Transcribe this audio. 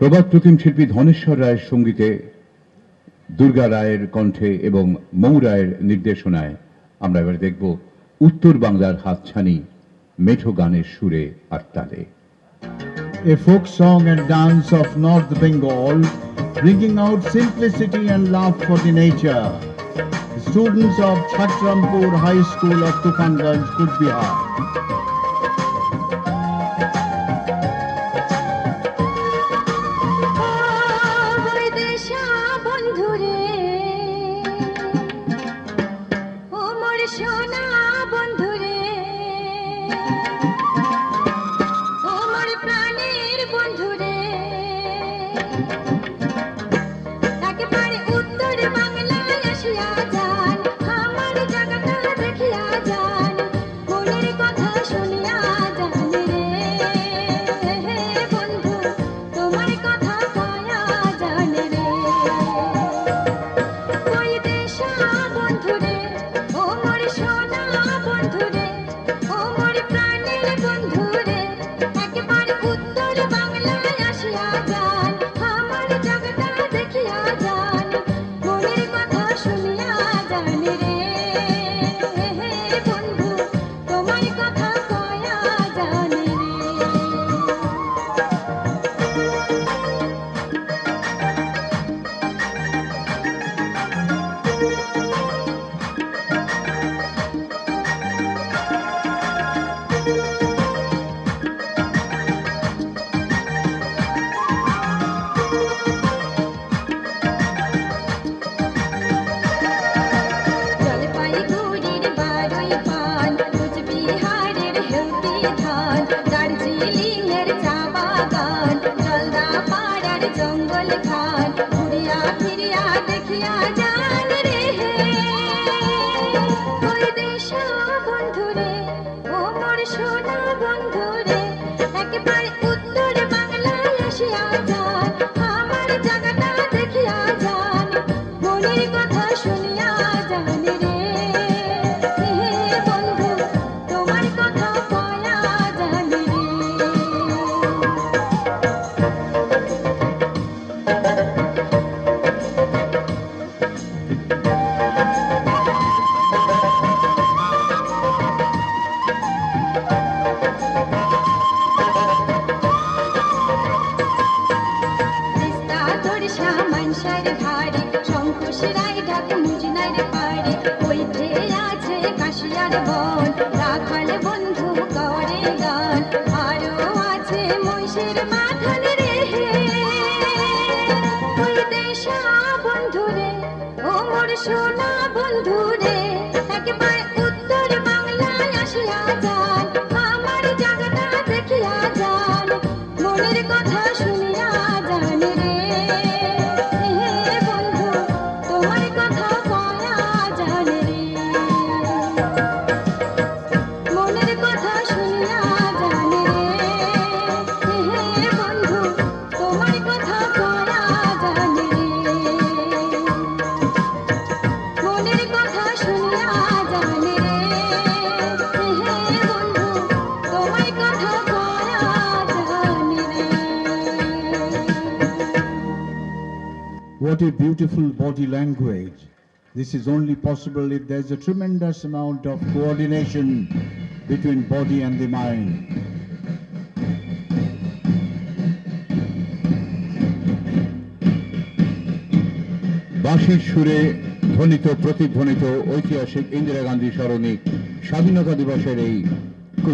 প্রবাদ প্রতিম শিল্পী ধনেশ্বর রায়ের সঙ্গীতে, দুর্গা রায়ের কণ্ঠে এবং মৌ রায়ের নির্দেশনায় আমরা এবার দেখব উত্তর বাংলার হাতছানি মেঠো গানের সুরে আর তালে। A folk song and dance of North Bengal, bringing out simplicity and love for the nature. The students of Chhatrampur High School of Tufanganj, Cooch Behar. What a beautiful body language. This is only possible if there is a tremendous amount of coordination between body and the mind. বাঁশির সুরে ধ্বনিত প্রতিধ্বনিত ঐতিহাসিক ইন্দিরা গান্ধী সরণি স্বাধীনতা দিবসের এই